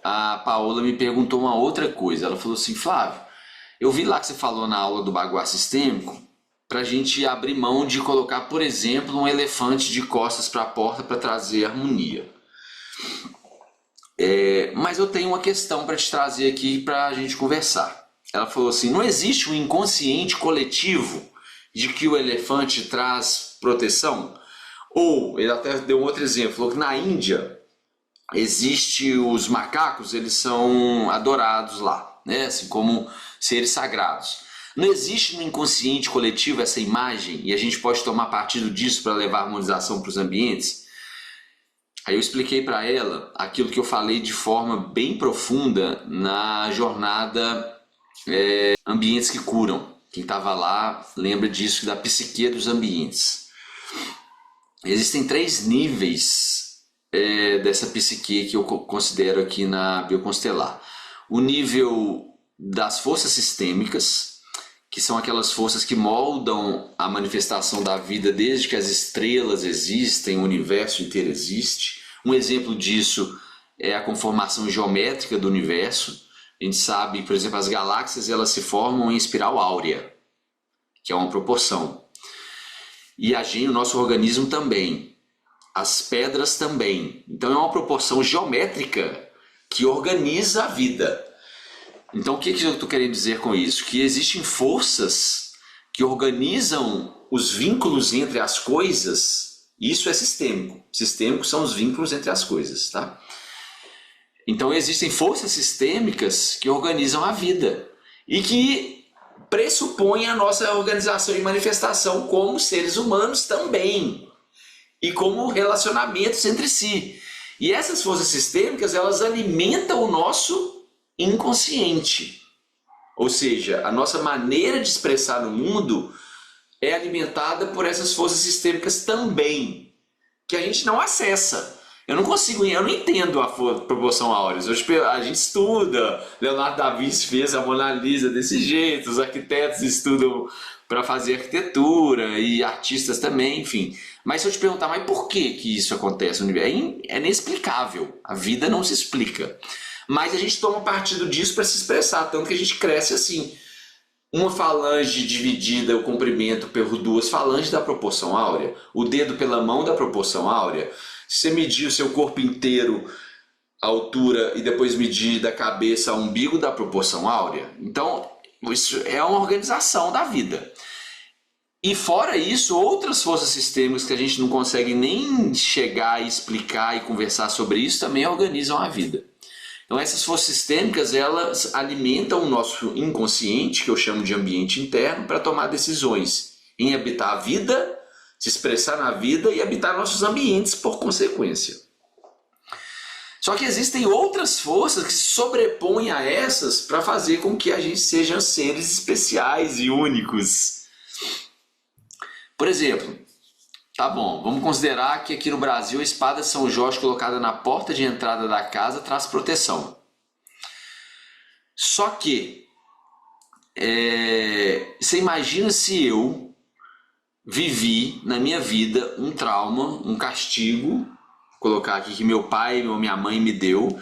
a Paola me perguntou uma outra coisa. Ela falou assim, Flávio, eu vi lá que você falou na aula do Baguá Sistêmico para a gente abrir mão de colocar, por exemplo, um elefante de costas para a porta para trazer harmonia. Mas eu tenho uma questão para te trazer aqui para a gente conversar. Ela falou assim, não existe um inconsciente coletivo de que o elefante traz proteção? Ou, ele até deu um outro exemplo, falou que na Índia existe os macacos, eles são adorados lá, né? Assim como seres sagrados. Não existe no inconsciente coletivo essa imagem e a gente pode tomar partido disso para levar a harmonização para os ambientes? Aí eu expliquei para ela aquilo que eu falei de forma bem profunda na jornada Ambientes que Curam. Quem estava lá lembra disso, da psique dos ambientes. Existem 3 níveis dessa psique que eu considero aqui na Bioconstelar. O nível das forças sistêmicas, que são aquelas forças que moldam a manifestação da vida desde que as estrelas existem, o universo inteiro existe. Um exemplo disso é a conformação geométrica do universo. A gente sabe, por exemplo, as galáxias elas se formam em espiral áurea, que é uma proporção. E o nosso organismo também. As pedras também. Então é uma proporção geométrica que organiza a vida. Então o que eu estou querendo dizer com isso? Que existem forças que organizam os vínculos entre as coisas. Isso é sistêmico. Sistêmico são os vínculos entre as coisas, tá? Então existem forças sistêmicas que organizam a vida e que pressupõem a nossa organização e manifestação como seres humanos também e como relacionamentos entre si. E essas forças sistêmicas, elas alimentam o nosso inconsciente. Ou seja, a nossa maneira de expressar no mundo é alimentada por essas forças sistêmicas também, que a gente não acessa. Eu não entendo a proporção áurea. A gente estuda, Leonardo da Vinci fez a Mona Lisa desse jeito, os arquitetos estudam para fazer arquitetura e artistas também, enfim. Mas se eu te perguntar, mas por que isso acontece no universo? É inexplicável, a vida não se explica. Mas a gente toma partido disso para se expressar, tanto que a gente cresce assim. Uma falange dividida, o comprimento por 2 falanges da proporção áurea, o dedo pela mão da proporção áurea. Se você medir o seu corpo inteiro, a altura, e depois medir da cabeça ao umbigo da proporção áurea. Então, isso é uma organização da vida. E fora isso, outras forças sistêmicas que a gente não consegue nem chegar e explicar e conversar sobre isso também organizam a vida. Então essas forças sistêmicas, elas alimentam o nosso inconsciente, que eu chamo de ambiente interno, para tomar decisões em habitar a vida, se expressar na vida e habitar nossos ambientes por consequência. Só que existem outras forças que se sobrepõem a essas para fazer com que a gente seja seres especiais e únicos. Por exemplo, tá bom, vamos considerar que aqui no Brasil a espada de São Jorge colocada na porta de entrada da casa traz proteção. Só que, você imagina se eu vivi na minha vida um trauma, um castigo, vou colocar aqui que meu pai ou minha mãe me deu,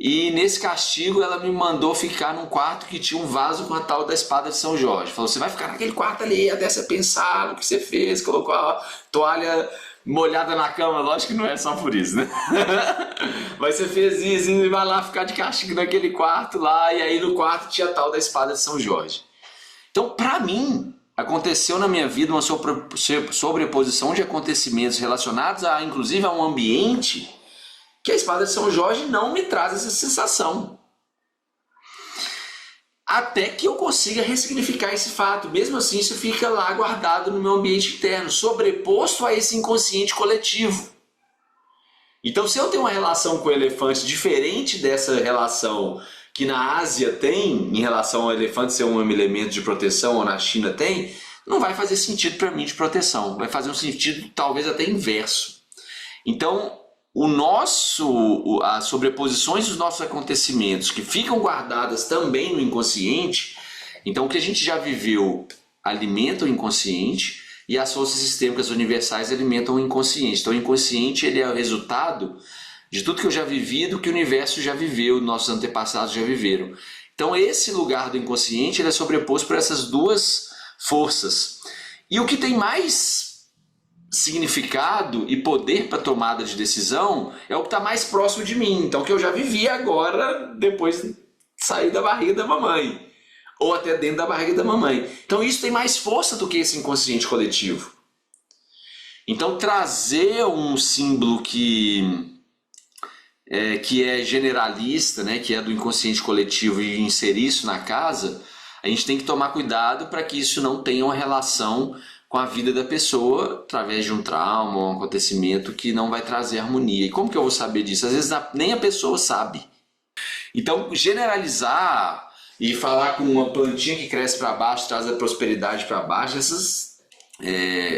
e nesse castigo ela me mandou ficar num quarto que tinha um vaso com a tal da espada de São Jorge. Falou, você vai ficar naquele quarto ali até você pensar no que você fez, colocou a toalha molhada na cama, lógico que não é só por isso, né? Mas você fez isso e vai lá ficar de castigo naquele quarto lá, e aí no quarto tinha a tal da espada de São Jorge. Então, pra mim, aconteceu na minha vida uma sobreposição de acontecimentos relacionados inclusive a um ambiente que a espada de São Jorge não me traz essa sensação. Até que eu consiga ressignificar esse fato. Mesmo assim, isso fica lá guardado no meu ambiente interno, sobreposto a esse inconsciente coletivo. Então, se eu tenho uma relação com o elefante diferente dessa relação que na Ásia tem, em relação ao elefante ser um elemento de proteção, ou na China tem, não vai fazer sentido para mim de proteção. Vai fazer um sentido talvez até inverso. Então, as sobreposições dos nossos acontecimentos que ficam guardadas também no inconsciente, então o que a gente já viveu alimenta o inconsciente e as forças sistêmicas universais alimentam o inconsciente. Então o inconsciente ele é o resultado de tudo que eu já vivi, do que o universo já viveu, nossos antepassados já viveram. Então esse lugar do inconsciente ele é sobreposto por essas duas forças. E o que tem mais significado e poder para tomada de decisão é o que está mais próximo de mim. Então o que eu já vivi agora, depois de sair da barriga da mamãe. Ou até dentro da barriga da mamãe. Então isso tem mais força do que esse inconsciente coletivo. Então trazer um símbolo que é generalista, né, que é do inconsciente coletivo e inserir isso na casa, a gente tem que tomar cuidado para que isso não tenha uma relação com a vida da pessoa através de um trauma, um acontecimento que não vai trazer harmonia. E como que eu vou saber disso? Às vezes nem a pessoa sabe. Então generalizar e falar com uma plantinha que cresce para baixo, traz a prosperidade para baixo,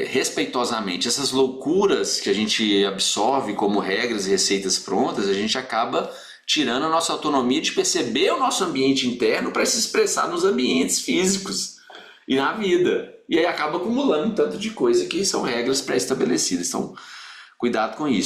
respeitosamente, essas loucuras que a gente absorve como regras e receitas prontas, a gente acaba tirando a nossa autonomia de perceber o nosso ambiente interno para se expressar nos ambientes físicos e na vida. E aí acaba acumulando um tanto de coisa que são regras pré-estabelecidas. Então, cuidado com isso.